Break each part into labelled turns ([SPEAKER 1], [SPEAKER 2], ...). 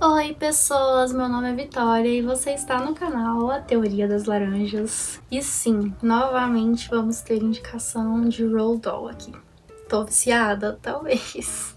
[SPEAKER 1] Oi pessoas, meu nome é Vitória e você está no canal A Teoria das Laranjas. E sim, novamente vamos ter indicação de Roald Dahl aqui. Tô viciada? Talvez.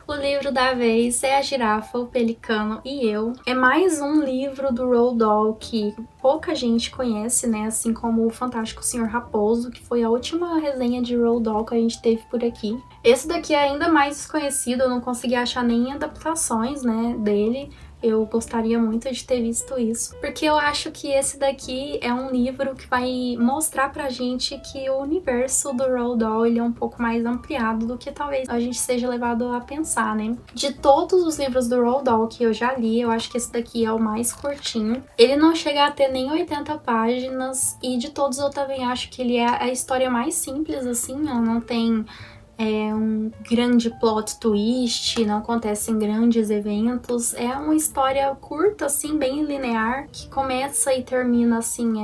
[SPEAKER 1] O livro da vez é A Girafa, o Pelicano e Eu. É mais um livro do Roald Dahl que pouca gente conhece, né? Assim como o Fantástico Senhor Raposo, que foi a última resenha de Roald Dahl que a gente teve por aqui. Esse daqui é ainda mais desconhecido, eu não consegui achar nem adaptações, né, dele. Eu gostaria muito de ter visto isso, porque eu acho que esse daqui é um livro que vai mostrar pra gente que o universo do Roald Dahl ele é um pouco mais ampliado do que talvez a gente seja levado a pensar, né? De todos os livros do Roald Dahl que eu já li, eu acho que esse daqui é o mais curtinho. Ele não chega a ter nem 80 páginas e de todos eu também acho que ele é a história mais simples, assim, ela não tem um grande plot twist, não acontecem grandes eventos. É uma história curta, assim, bem linear, que começa e termina, assim,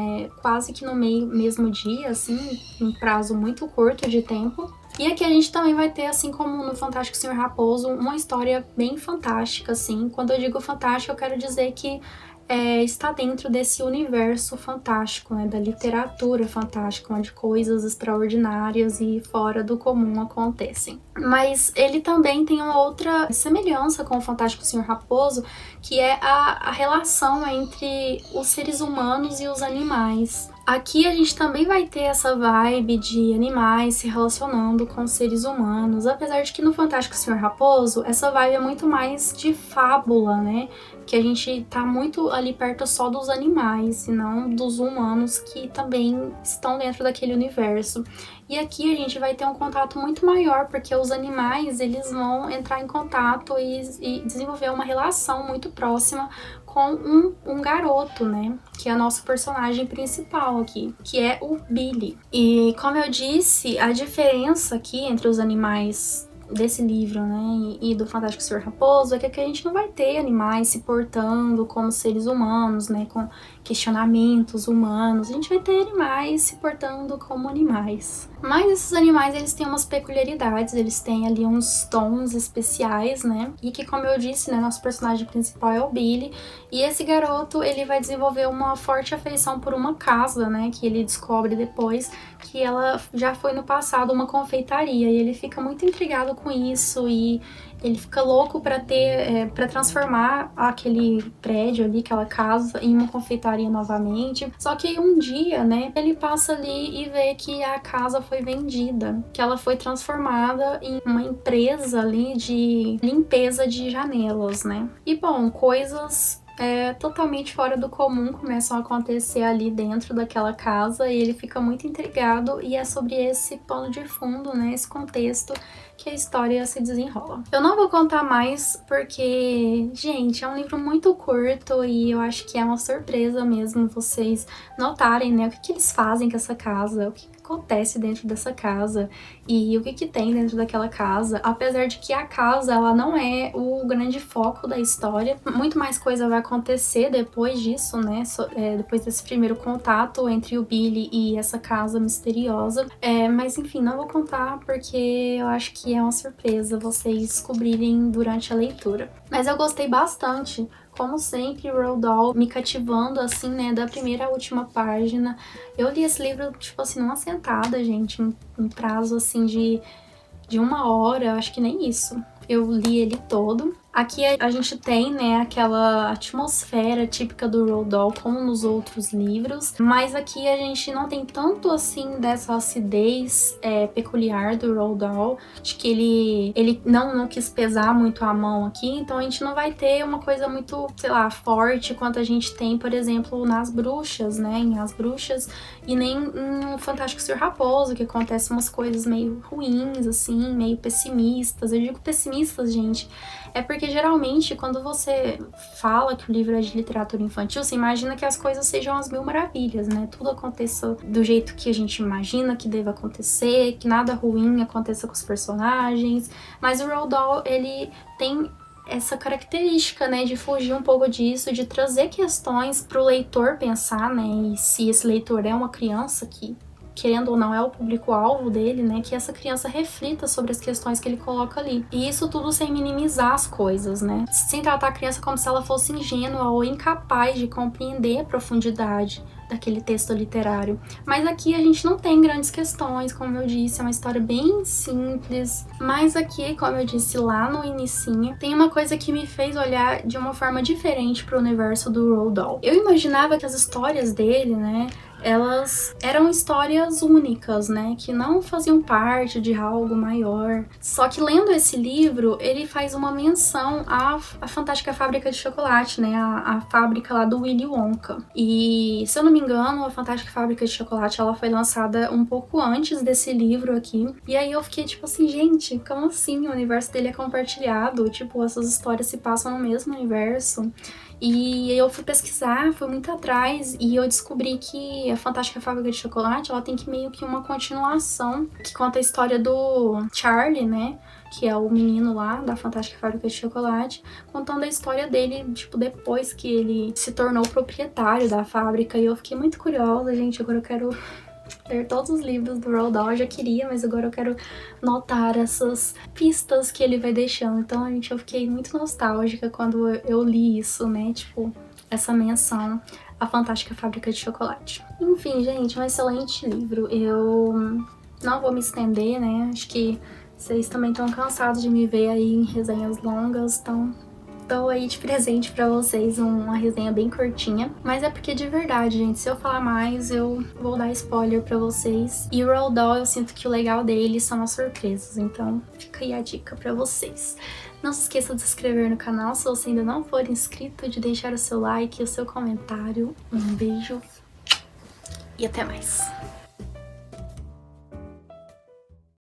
[SPEAKER 1] quase que no mesmo dia, assim, um prazo muito curto de tempo. E aqui a gente também vai ter, assim como no Fantástico Senhor Raposo, uma história bem fantástica, assim. Quando eu digo fantástica, eu quero dizer que está dentro desse universo fantástico, né, da literatura fantástica, onde coisas extraordinárias e fora do comum acontecem. Mas ele também tem uma outra semelhança com o Fantástico Senhor Raposo, que é a relação entre os seres humanos e os animais. Aqui a gente também vai ter essa vibe de animais se relacionando com seres humanos, apesar de que no Fantástico Senhor Raposo essa vibe é muito mais de fábula, né? Que a gente tá muito ali perto só dos animais e não dos humanos que também estão dentro daquele universo. E aqui a gente vai ter um contato muito maior, porque os animais eles vão entrar em contato e desenvolver uma relação muito próxima com um garoto, né? Que é o nosso personagem principal aqui, que é o Billy. E como eu disse, a diferença aqui entre os animais desse livro, né, e do Fantástico Senhor Raposo é que aqui a gente não vai ter animais se portando como seres humanos, né, com questionamentos humanos. A gente vai ter animais se portando como animais. Mas esses animais, eles têm umas peculiaridades, eles têm ali uns tons especiais, né, e que, como eu disse, né, nosso personagem principal é o Billy, e esse garoto, ele vai desenvolver uma forte afeição por uma casa, né, que ele descobre depois que ela já foi no passado uma confeitaria, e ele fica muito intrigado com isso e ele fica louco para para transformar aquele prédio ali, aquela casa, em uma confeitaria novamente. Só que um dia, né, ele passa ali e vê que a casa foi vendida, que ela foi transformada em uma empresa ali de limpeza de janelas, né? E bom, coisas totalmente fora do comum começam a acontecer ali dentro daquela casa e ele fica muito intrigado, e é sobre esse pano de fundo, né, esse contexto que a história se desenrola. Eu não vou contar mais porque, gente, é um livro muito curto e eu acho que é uma surpresa mesmo vocês notarem, né, o que eles fazem com essa casa, o que acontece dentro dessa casa e o que tem dentro daquela casa, apesar de que a casa ela não é o grande foco da história. Muito mais coisa vai acontecer depois disso, né, depois desse primeiro contato entre o Billy e essa casa misteriosa, mas enfim, não vou contar porque eu acho que é uma surpresa vocês descobrirem durante a leitura. Mas eu gostei bastante, como sempre, Roald Dahl me cativando, assim, né, da primeira à última página. Eu li esse livro, tipo assim, numa sentada, gente, um prazo, assim, de 1 hora, acho que nem isso. Eu li ele todo. Aqui a gente tem, né, aquela atmosfera típica do Roald Dahl, como nos outros livros, mas aqui a gente não tem tanto, assim, dessa acidez peculiar do Roald Dahl, de que ele não quis pesar muito a mão aqui, então a gente não vai ter uma coisa muito, sei lá, forte quanto a gente tem, por exemplo, nas Bruxas, né, em As Bruxas, e nem em Fantástico Senhor Raposo, que acontecem umas coisas meio ruins, assim, meio pessimistas. Eu digo pessimistas, gente, é porque geralmente quando você fala que o livro é de literatura infantil, você imagina que as coisas sejam as mil maravilhas, né? Tudo aconteça do jeito que a gente imagina que deva acontecer, que nada ruim aconteça com os personagens. Mas o Roald Dahl, ele tem essa característica, né, de fugir um pouco disso, de trazer questões para o leitor pensar, né, e se esse leitor é uma criança que querendo ou não, é o público-alvo dele, né? Que essa criança reflita sobre as questões que ele coloca ali. E isso tudo sem minimizar as coisas, né? Sem tratar a criança como se ela fosse ingênua ou incapaz de compreender a profundidade daquele texto literário. Mas aqui a gente não tem grandes questões, como eu disse, é uma história bem simples. Mas aqui, como eu disse lá no inicinho, tem uma coisa que me fez olhar de uma forma diferente pro universo do Roald Dahl. Eu imaginava que as histórias dele, né, elas eram histórias únicas, né, que não faziam parte de algo maior. Só que lendo esse livro, ele faz uma menção à Fantástica Fábrica de Chocolate, né, a fábrica lá do Willy Wonka. E, se eu não me engano, a Fantástica Fábrica de Chocolate, ela foi lançada um pouco antes desse livro aqui. E aí eu fiquei tipo assim, gente, como assim? O universo dele é compartilhado? Tipo, essas histórias se passam no mesmo universo. E eu fui pesquisar, fui muito atrás e eu descobri que a Fantástica Fábrica de Chocolate, ela tem que meio que uma continuação que conta a história do Charlie, né? Que é o menino lá da Fantástica Fábrica de Chocolate, contando a história dele, tipo, depois que ele se tornou proprietário da fábrica. E eu fiquei muito curiosa, gente, agora eu quero ler todos os livros do Roald Dahl, eu já queria, mas agora eu quero notar essas pistas que ele vai deixando. Então, gente, eu fiquei muito nostálgica quando eu li isso, né? Tipo, essa menção à Fantástica Fábrica de Chocolate. Enfim, gente, um excelente livro. Eu não vou me estender, né? Acho que vocês também estão cansados de me ver aí em resenhas longas, então tô aí de presente pra vocês uma resenha bem curtinha. Mas é porque de verdade, gente, se eu falar mais, eu vou dar spoiler pra vocês. E o Roald Dahl, eu sinto que o legal dele são as surpresas, então fica aí a dica pra vocês. Não se esqueça de se inscrever no canal se você ainda não for inscrito, de deixar o seu like e o seu comentário. Um beijo e até mais!